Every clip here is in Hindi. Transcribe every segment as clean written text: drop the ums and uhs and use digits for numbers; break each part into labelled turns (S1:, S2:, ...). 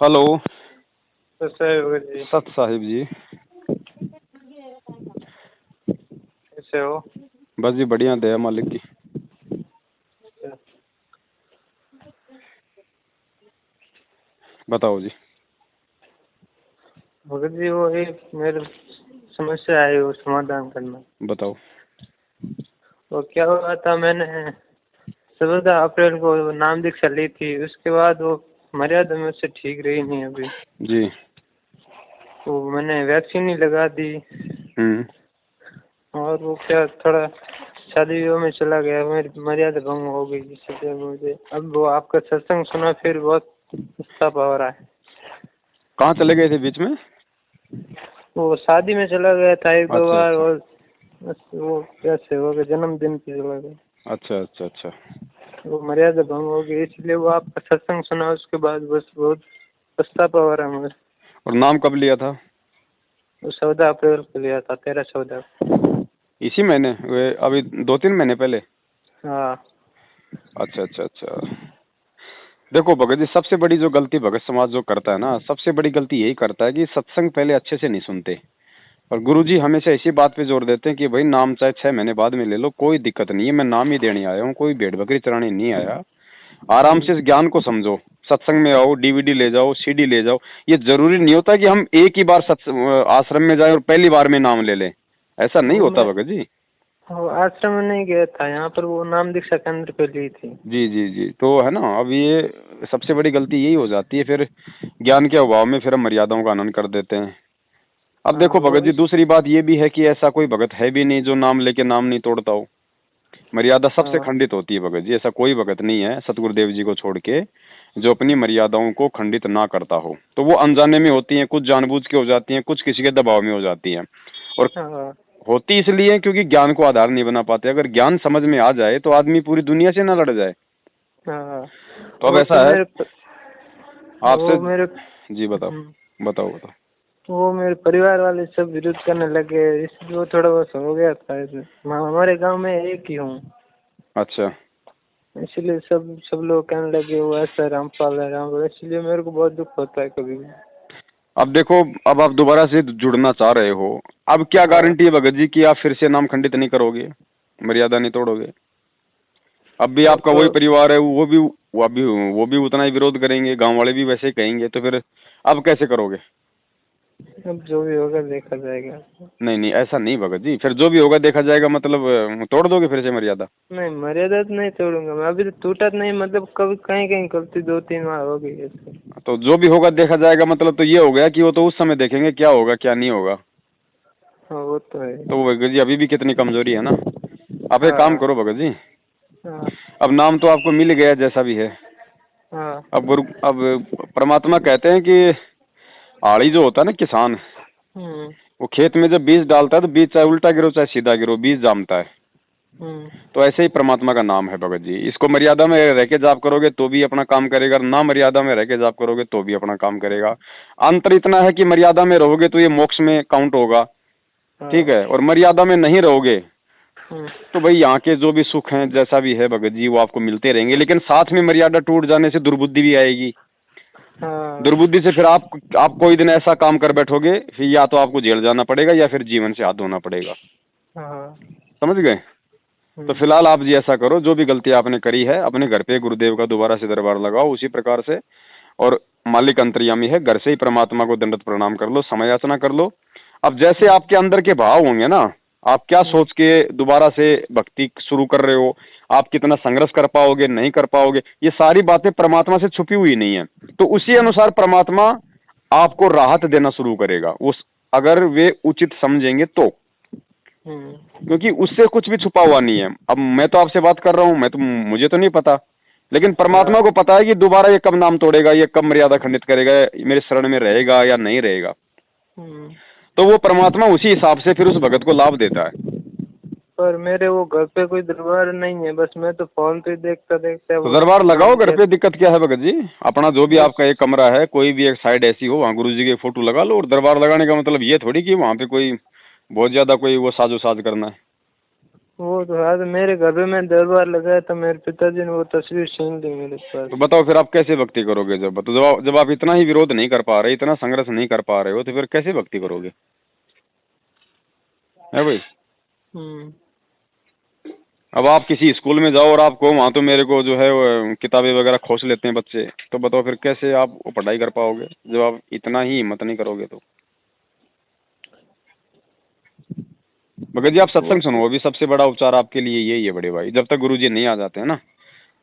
S1: हेलो।
S2: तो सर जी
S1: सत साहिब जी,
S2: कैसे हो?
S1: बस जी बढ़िया, दया मालिक की। बताओ जी।
S2: भगत जी वो एक मेरे समस्या आई, वो समाधान करना।
S1: बताओ।
S2: वो क्या हुआ था, मैंने 14 अप्रैल को नाम दीक्षा ली थी, उसके बाद वो मर्यादा में से ठीक रही नहीं अभी।
S1: जी।
S2: तो मैंने वैक्सीन ही लगा दी और वो क्या थोड़ा शादी विवाह में चला गया, मेरी मर्यादा भंग हो गई, इसलिए मुझे अब वो आपका सत्संग सुना फिर बहुत पछतावा हो रहा है।
S1: कहाँ चले गए थे बीच में?
S2: वो शादी में चला गया था एक दो
S1: अच्छा
S2: बार,
S1: अच्छा
S2: और बस वो कैसे हो गया, जन्मदिन पे चला गया।
S1: अच्छा अच्छा अच्छा।
S2: वो मर्यादा भंग हो गई, इसलिए वो आपका सत्संग सुना, उसके बाद बस बहुत पछतावा हो रहा है मुझे।
S1: और नाम कब लिया था?
S2: वो 14 अप्रैल को लिया था, 13-14।
S1: इसी महीने? वे अभी 2-3 महीने पहले?
S2: हाँ।
S1: अच्छा अच्छा अच्छा। देखो भगत जी, सबसे बड़ी जो गलती भगत समाज जो करता है ना, सबसे बड़ी गलती यही करता है कि सत्संग पहले अच्छे से नहीं सुनते। और गुरुजी हमेशा इसी बात पे जोर देते हैं कि भाई नाम चाहे 6 महीने बाद में ले लो, कोई दिक्कत नहीं है, मैं नाम ही देने आया हूँ, कोई भेड़ बकरी चराने नहीं आया। आराम से इस ज्ञान को समझो, सत्संग में आओ, डीवीडी ले जाओ, सीडी ले जाओ। ये जरूरी नहीं होता कि हम एक ही बार आश्रम में जाएं और पहली बार में नाम ले लें, ऐसा नहीं
S2: वो
S1: होता
S2: मैं
S1: भगत जी।
S2: वो आश्रम में नहीं गया था, यहाँ पर वो नाम दीक्षा केंद्र पे ली थी।
S1: जी जी जी, तो है ना, अब ये सबसे बड़ी गलती यही हो जाती है, फिर ज्ञान के अभाव में फिर हम मर्यादाओं का हनन कर देते हैं। अब
S2: हाँ
S1: देखो
S2: वो
S1: भगत जी, दूसरी बात ये भी है कि ऐसा कोई भगत है भी नहीं जो नाम लेके नाम नहीं तोड़ता हो। मर्यादा सबसे
S2: हाँ
S1: खंडित होती है भगत जी, ऐसा कोई भगत नहीं है सतगुरुदेव जी को छोड़ के जो अपनी मर्यादाओं को खंडित ना करता हो। तो वो अनजाने में होती हैं, कुछ जानबूझ के हो जाती हैं, कुछ किसी के दबाव में हो जाती हैं। और
S2: हाँ
S1: होती इसलिए क्योंकि ज्ञान को आधार नहीं बना पाते। अगर ज्ञान समझ में आ जाए तो आदमी पूरी दुनिया से ना लड़ जाए।
S2: हाँ।
S1: तो अब
S2: वो फिर
S1: ऐसा है आपसे।
S2: वो मेरे
S1: जी बताओ। बताओ बताओ।
S2: वो मेरे परिवार वाले सब विरोध करने लगे, इसलिए वो थोड़ा बहुत हो गया था। हमारे गांव में एक ही हूँ,
S1: अच्छा।
S2: इसलिए सब लोग कहने लगे वो ऐसा रामपाल है रामपाल, इसलिए मेरे को बहुत दुख होता है कभी भी।
S1: अब देखो, अब आप दोबारा से जुड़ना चाह रहे हो, अब क्या
S2: हाँ
S1: गारंटी है भगत जी कि आप फिर से नाम खंडित नहीं करोगे, मर्यादा नहीं तोड़ोगे? अब भी
S2: वो
S1: आपका
S2: तो
S1: वही परिवार है, वो भी उतना ही विरोध करेंगे, गांव वाले भी वैसे ही कहेंगे, तो फिर अब कैसे करोगे?
S2: अब जो भी होगा देखा जाएगा।
S1: नहीं नहीं, ऐसा नहीं भगत जी, फिर जो भी होगा देखा जाएगा मतलब तोड़ दोगे फिर से मर्यादा?
S2: नहीं, मर्यादा तो नहीं तोड़ूंगा मैं, अभी तो टूटा तो नहीं, मतलब कभी कहीं कहीं गलती 2-3 बार हो गई ऐसे।
S1: तो जो भी होगा देखा जाएगा मतलब तो ये हो गया कि वो तो उस समय देखेंगे क्या होगा क्या नहीं होगा।
S2: हाँ वो तो है।
S1: तो भगत जी अभी भी कितनी कमजोरी है ना। आप एक काम
S2: हाँ
S1: करो भगत जी,
S2: हाँ
S1: अब नाम तो आपको मिल गया जैसा भी है।
S2: हाँ।
S1: अब परमात्मा कहते हैं कि आड़ी जो होता है ना, किसान,
S2: हम्म
S1: वो खेत में जब बीज डालता है तो बीज चाहे उल्टा गिरो चाहे सीधा गिरो बीज जामता है।
S2: हम्म
S1: तो ऐसे ही परमात्मा का नाम है भगत जी, इसको मर्यादा में रह के जाप करोगे तो भी अपना काम करेगा, ना मर्यादा में रह के जाप करोगे तो भी अपना काम करेगा। अंतर इतना है कि मर्यादा में रहोगे तो ये मोक्ष में काउंट होगा, ठीक
S2: हाँ।
S1: है, और मर्यादा में नहीं रहोगे
S2: हम्म
S1: तो भाई यहाँ के जो भी सुख हैं जैसा भी है भगत जी वो आपको मिलते रहेंगे, लेकिन साथ में मर्यादा टूट जाने से दुर्बुद्धि भी आएगी।
S2: हाँ
S1: दुर्बुद्धि से फिर आप कोई दिन ऐसा काम कर बैठोगे, फिर या तो आपको जेल जाना पड़ेगा या फिर जीवन से हाथ धोना पड़ेगा।
S2: हाँ।
S1: समझ गए? तो
S2: हम्म
S1: फिलहाल आप जी ऐसा करो, जो भी गलती आपने करी है अपने घर पे गुरुदेव का दोबारा से दरबार लगाओ उसी प्रकार से, और मालिक अंतर्यामी है, घर से ही परमात्मा को दंडवत प्रणाम कर लो, समय याचना कर लो। अब जैसे आपके अंदर के भाव होंगे ना, आप क्या
S2: हम्म
S1: सोच के दोबारा से भक्ति शुरू कर रहे हो, आप कितना संघर्ष कर पाओगे नहीं कर पाओगे, ये सारी बातें परमात्मा से छुपी हुई नहीं है। तो उसी अनुसार परमात्मा आपको राहत देना शुरू करेगा, उस अगर वे उचित समझेंगे तो,
S2: हम्म
S1: क्योंकि उससे कुछ भी छुपा हुआ नहीं है। अब मैं तो आपसे बात कर रहा हूँ, मुझे तो नहीं पता, लेकिन परमात्मा
S2: हाँ।
S1: को पता है कि दोबारा ये कब नाम तोड़ेगा, ये कब मर्यादा खंडित करेगा, मेरे शरण में रहेगा या नहीं रहेगा।
S2: हम्म
S1: तो वो परमात्मा उसी हिसाब से फिर उस भगत को लाभ देता है।
S2: पर मेरे वो घर पे कोई दरबार नहीं है, बस मैं तो फोन पे देखता देखता
S1: तो
S2: वो
S1: दरबार लगाओ
S2: नाम
S1: घर
S2: लिया।
S1: पे, दिक्कत क्या है भगत जी? अपना जो भी
S2: बस
S1: आपका एक कमरा है, कोई भी एक साइड ऐसी हो, वहाँ गुरु जी की फोटो लगा लो। और दरबार लगाने का मतलब ये थोड़ी कि वहाँ पे कोई बहुत ज्यादा कोई वो साजो साज करना है।
S2: वो तो आज मेरे घर पे मैं दरबार लगाया था, मेरे पिताजी ने वो तस्वीर छीन ली मेरे पास।
S1: तो बताओ फिर आप कैसे भक्ति करोगे? जब आप इतना ही विरोध नहीं कर पा रहे, इतना संघर्ष नहीं कर पा रहे हो, तो फिर कैसे भक्ति करोगे? है भाई।
S2: हम्म।
S1: अब आप किसी स्कूल में जाओ और आपको वहां तो मेरे को जो है वो किताबें वगैरह खोज लेते हैं बच्चे, तो बताओ फिर कैसे आप वो पढ़ाई कर पाओगे जब आप इतना ही हिम्मत नहीं करोगे तो? भगत जी आप सत्संग सुनो, अभी सबसे बड़ा उपचार आपके लिए यही है बड़े भाई। जब तक गुरुजी नहीं आ जाते हैं ना,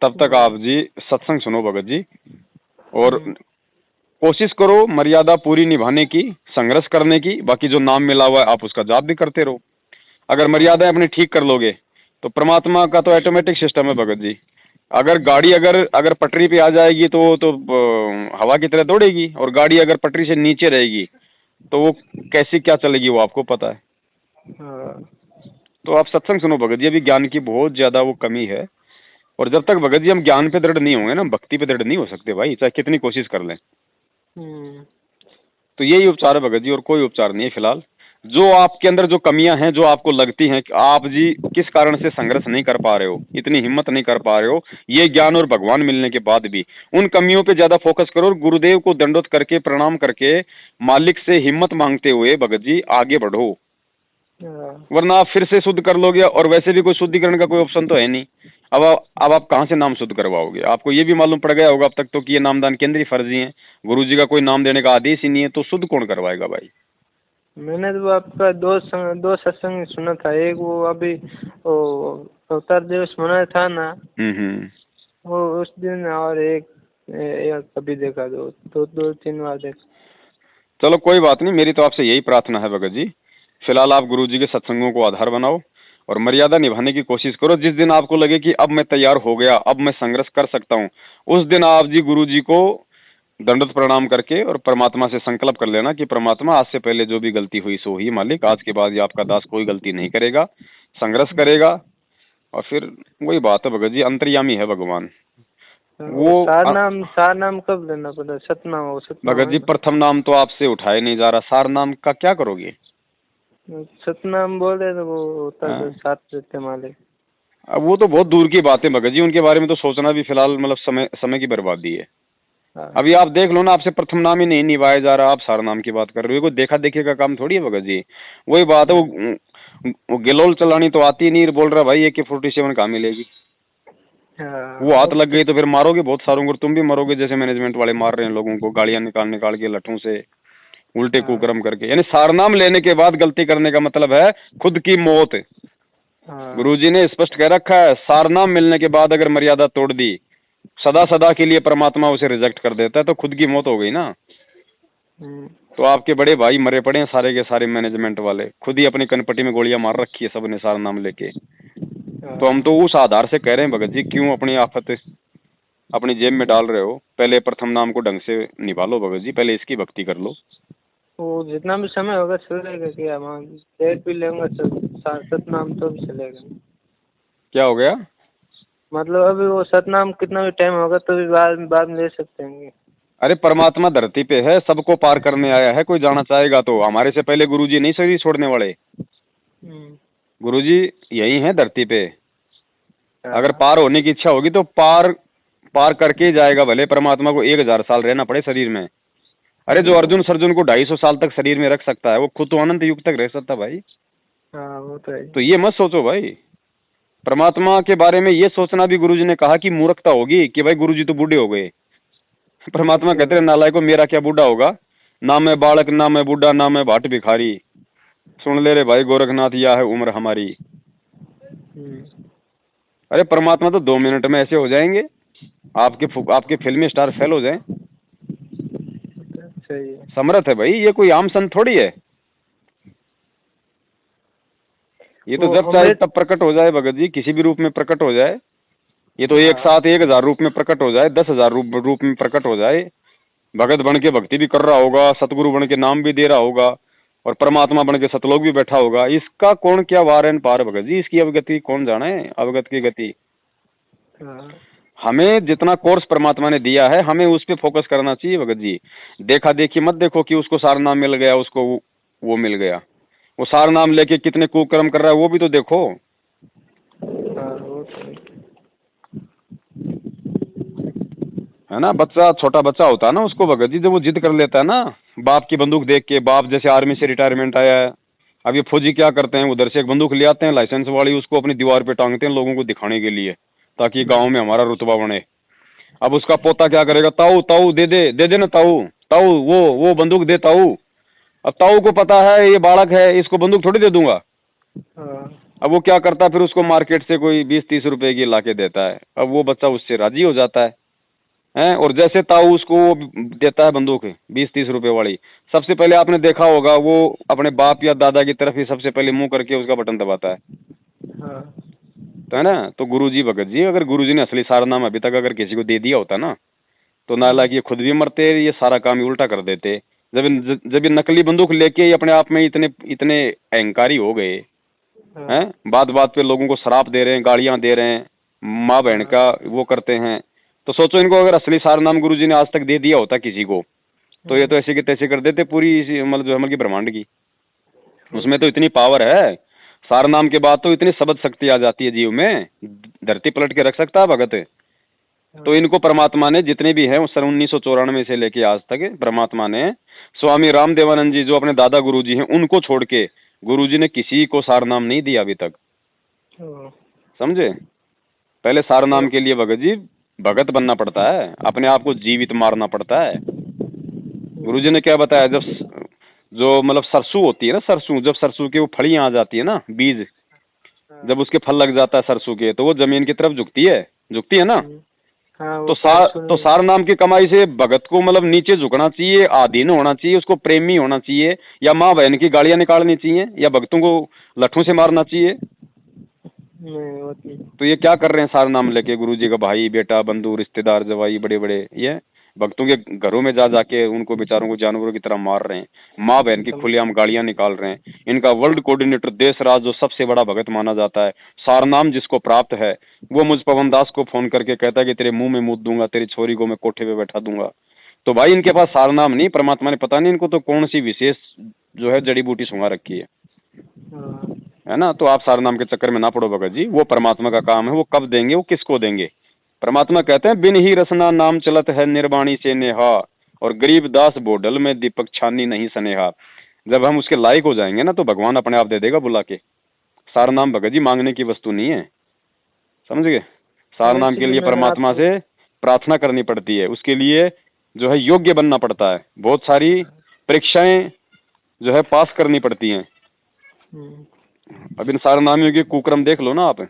S1: तब तक आप जी सत्संग सुनो भगत जी, और कोशिश करो मर्यादा पूरी निभाने की, संघर्ष करने की। बाकी जो नाम मिला हुआ है आप उसका जाप भी करते रहो। अगर मर्यादाएं अपनी ठीक कर लोगे तो परमात्मा का तो ऑटोमेटिक सिस्टम है भगत जी। अगर गाड़ी अगर अगर पटरी पे आ जाएगी तो हवा की तरह दौड़ेगी, और गाड़ी अगर पटरी से नीचे रहेगी तो वो कैसी क्या चलेगी वो आपको पता है।
S2: हाँ।
S1: तो आप सत्संग सुनो भगत जी, अभी ज्ञान की बहुत ज्यादा वो कमी है। और जब तक भगत जी हम ज्ञान पे दृढ़ नहीं होंगे ना, भक्ति पे दृढ़ नहीं हो सकते भाई, चाहे कितनी कोशिश कर लें। तो यही उपचार है भगत जी, और कोई उपचार नहीं है फिलहाल। जो आपके अंदर जो कमियां हैं, जो आपको लगती हैं कि आप जी किस कारण से संघर्ष नहीं कर पा रहे हो, इतनी हिम्मत नहीं कर पा रहे हो, ये ज्ञान और भगवान मिलने के बाद भी उन कमियों पे ज्यादा फोकस करो, और गुरुदेव को दंडोत करके प्रणाम करके मालिक से हिम्मत मांगते हुए भगत जी आगे बढ़ो। वरना आप फिर से शुद्ध कर लोगे, और वैसे भी कोई शुद्धिकरण का कोई ऑप्शन तो है नहीं। अब आप कहाँ से नाम शुद्ध करवाओगे? आपको ये भी मालूम पड़ गया होगा अब तक तो कि ये नामदान केंद्रीय फर्जी है, गुरुजी का कोई नाम देने का आदेश ही नहीं है, तो शुद्ध कौन करवाएगा भाई?
S2: मैंने तो आपका दो सत्संग सुना था। एक वो अभी वो अवतार दिवस मनाया था ना, वो उस दिन, और एक कभी देखा, दो तीन बार देखा।
S1: चलो कोई बात नहीं, मेरी तो आपसे यही प्रार्थना है भगत जी, फिलहाल आप गुरुजी के सत्संगों को आधार बनाओ और मर्यादा निभाने की कोशिश करो। जिस दिन आपको लगे कि अब मैं तैयार हो गया, अब मैं संघर्ष कर सकता हूँ, उस दिन आप जी गुरुजी को दंडवत प्रणाम करके और परमात्मा से संकल्प कर लेना कि परमात्मा आज से पहले जो भी गलती हुई सो ही मालिक, आज के बाद ये आपका दास कोई गलती नहीं करेगा, संघर्ष करेगा। और फिर वही बात है भगत जी, अंतर्यामी है भगवान। वो
S2: सार नाम कब लेना पड़ा? सतनाम
S1: भगत जी प्रथम नाम तो आपसे उठाया नहीं जा रहा, सार नाम का क्या करोगे?
S2: सतनाम बोल रहे तो वो होता है साथ रहते मालिक।
S1: अब वो तो बहुत दूर की बात है भगत जी, उनके बारे में तो सोचना भी फिलहाल मतलब समय की बर्बादी है। अभी आप देख लो ना, आपसे प्रथम नाम ही नहीं निभाया जा रहा, आप सार नाम की बात कर रहे हो। कोई देखा देखे का काम थोड़ी है भगत जी। वही बात है, वो गिलोल चलानी तो आती नहीं, बोल रहा भाई AK-47 कहाँ मिलेगी? वो हाथ लग गई तो फिर मारोगे बहुत सारों को, तुम भी मरोगे जैसे मैनेजमेंट वाले मार रहे हैं लोगों को, गाड़ियां निकाल के लठों से उल्टे कुकर्म करके। यानी सारनाम लेने के बाद गलती करने का मतलब है खुद की मौत। गुरुजी ने स्पष्ट कह रखा है, सारनाम मिलने के बाद अगर मर्यादा तोड़ दी, सदा सदा के लिए परमात्मा उसे रिजेक्ट कर देता है, तो खुद की मौत हो गई ना। तो आपके बड़े भाई मरे पड़े हैं सारे के सारे मैनेजमेंट वाले, खुद ही अपनी कनपट्टी में गोलियां मार रखी है सबने सारनाम लेके। तो हम तो उस आधार से कह रहे हैं भगत जी, क्यों अपनी आफत अपनी जेब में डाल रहे हो? पहले प्रथम नाम को ढंग से निभा लो भगत जी, पहले इसकी भक्ति कर लो।
S2: वो जितना भी समय होगा चलेगा, क्या देर भी लेंगे सतनाम तो भी चलेगा।
S1: क्या हो गया?
S2: मतलब अभी वो सतनाम कितना भी टाइम होगा तो भी बाद में ले सकते हैं। अरे
S1: परमात्मा धरती पे है, सबको पार करने आया है, कोई जाना चाहेगा तो। हमारे से पहले गुरुजी नहीं शरीर छोड़ने वाले, गुरुजी यही हैं धरती पे। अगर पार होने की इच्छा होगी तो पार करके ही जाएगा, भले परमात्मा को 1000 साल रहना पड़े शरीर में। अरे जो अर्जुन सर्जुन को 250 साल तक शरीर में रख सकता है, वो खुद तो अनंत युग तक रह सकता भाई।
S2: वो तो है।
S1: तो ये मत सोचो भाई, परमात्मा के बारे में ये सोचना भी गुरुजी ने कहा कि मूर्खता होगी कि भाई गुरुजी तो बूढ़े हो गए। परमात्मा कहते हैं नालायको, मेरा क्या बूढ़ा होगा, ना मैं बालक ना मैं बूढ़ा ना मैं भाट भिखारी, सुन ले रे भाई गोरखनाथ यह है उम्र हमारी। अरे परमात्मा तो 2 मिनट में ऐसे हो जाएंगे, आपके फिल्मी स्टार फेल हो जाए। समर्थ है भाई, ये कोई आम संत थोड़ी है। ये तो जब चाहे तब प्रकट हो जाए भगत जी, किसी भी रूप में प्रकट हो जाए। ये तो एक साथ 1000 रूप में प्रकट हो जाए, 10,000 रूप में प्रकट हो जाए, भगत बन के भक्ति भी कर रहा होगा, सतगुरु बन के नाम भी दे रहा होगा, और परमात्मा बन के सतलोक भी बैठा होगा। इसका कौन क्या वार है पार भगत जी, इसकी अवगति कौन जाने, अवगत की गति। हमें जितना कोर्स परमात्मा ने दिया है, हमें उस पर फोकस करना चाहिए भगत जी। देखा देखी मत देखो कि उसको सार नाम मिल गया, उसको वो मिल गया। वो सार नाम लेके कितने कुकर्म कर रहा है वो भी तो देखो।
S2: तो
S1: है ना। बच्चा, छोटा बच्चा होता है ना, उसको भगत जी जब वो जिद कर लेता है ना, बाप की बंदूक देख के, बाप जैसे आर्मी से रिटायरमेंट आया है, अब ये फौजी क्या करते हैं, उधर से एक बंदूक ले आते हैं लाइसेंस वाली, उसको अपनी दीवार पे टांगते हैं लोगों को दिखाने के लिए, ताकि गांव में हमारा रुतबा बने। अब उसका पोता क्या करेगा, ताऊ ताऊ दे दे ना ताऊ, ताऊ वो बंदूक दे ताऊ। अब ताऊ को पता है ये बालक है, इसको बंदूक थोड़ी दे दूंगा। अब वो क्या करता है, फिर उसको मार्केट से कोई 20-30 रुपए की लाके देता है। अब वो बच्चा उससे राजी हो जाता है हैं, और जैसे ताऊ उसको देता है बंदूक 20-30 रुपए वाली, सबसे पहले आपने देखा होगा वो अपने बाप या दादा की तरफ ही सबसे पहले मुंह करके उसका बटन दबाता है। तो है ना। तो गुरुजी भगत जी, अगर गुरुजी ने असली सारनामा अभी तक अगर किसी को दे दिया होता ना, तो नाला कि ये खुद भी मरते, ये सारा काम ही उल्टा कर देते। जब ये नकली बंदूक लेके अपने आप में इतने इतने अहंकारी हो गए हैं, बात बात पे लोगों को शराब दे रहे हैं, गाड़ियां दे रहे हैं, माँ बहन का वो करते हैं, तो सोचो इनको अगर असली सारनाम गुरुजी ने आज तक दे दिया होता किसी को, तो ये तो ऐसे के तैसे कर देते पूरी मतलब जो हमल की ब्रह्मांड की। उसमें तो इतनी पावर है, सारनाम के बाद तो इतनी शब्द शक्ति आ जाती है जीव में, धरती पलट के रख सकता है भगत। तो इनको परमात्मा ने, जितने भी हैं सन 1994 से लेके आज तक, परमात्मा ने स्वामी रामदेवानंद जी जो अपने दादा गुरुजी हैं उनको छोड़ के गुरुजी ने किसी को सारनाम नहीं दिया अभी तक, समझे। पहले सारनाम के लिए भगत जी भगत बनना पड़ता है, अपने आप को जीवित मारना पड़ता है। गुरुजी ने क्या बताया, जब जो मतलब सरसों होती है ना, सरसों, जब सरसों की वो फलियां आ जाती है ना, बीज जब उसके फल लग जाता है सरसों के, तो वो जमीन की तरफ झुकती है ना। तो सारनाम की कमाई से भगत को मतलब नीचे झुकना चाहिए, आधीन होना चाहिए, उसको प्रेमी होना चाहिए, या माँ बहन की गालियां निकालनी चाहिए, या भक्तों को लट्ठों से मारना चाहिए। तो ये क्या कर रहे हैं सारनाम लेके, गुरुजी का भाई बेटा बंधु रिश्तेदार जवाई बड़े बड़े, ये भक्तों के घरों में जा जाके उनको बेचारों को जानवरों की तरह मार रहे हैं, माँ बहन की खुलेआम गालियां निकाल रहे हैं। इनका वर्ल्ड कोऑर्डिनेटर देश राज जो सबसे बड़ा भगत माना जाता है, सारनाम जिसको प्राप्त है, वो मुझ पवन दास को फोन करके कहता है कि तेरे मुंह में मूत दूंगा, तेरी छोरी को मैं कोठे पे बैठा दूंगा। तो भाई इनके पास सारनाम नहीं, परमात्मा ने पता नहीं इनको तो कौन सी विशेष जो है जड़ी बूटी सुंगा रखी है ना। तो आप सारनाम के चक्कर में ना पड़ो भगत जी, वो परमात्मा का काम है, वो कब देंगे, वो किसको देंगे। परमात्मा कहते हैं बिन ही रसना नाम चलत है निर्वाणी से नेहा, और गरीब दास बोडल में दीपक छानी नहीं सनेहा। जब हम उसके लायक हो जाएंगे ना, तो भगवान अपने आप दे देगा बुला के। सारनाम भगत जी मांगने की वस्तु नहीं है, समझ गए। सारनाम के लिए परमात्मा से प्रार्थना करनी पड़ती है, उसके लिए जो है योग्य बनना पड़ता है, बहुत सारी परीक्षाएं जो है पास करनी पड़ती हैं। अब इन सारनामियों के कुक्रम देख लो ना आप,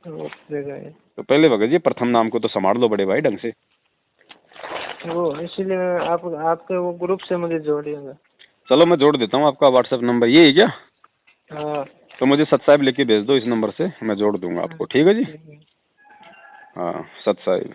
S1: तो पहले भगत जी प्रथम नाम को तो संभाल लो बड़े भाई ढंग से।
S2: वो इसीलिए आपके वो ग्रुप से मुझे जोड़िएगा।
S1: चलो मैं जोड़ देता हूँ, आपका व्हाट्सएप नंबर ये है क्या?
S2: हाँ।
S1: तो मुझे सत साहिब लिख के भेज दो, इस नंबर से मैं जोड़ दूंगा आपको, ठीक है जी। हाँ सत साहिब।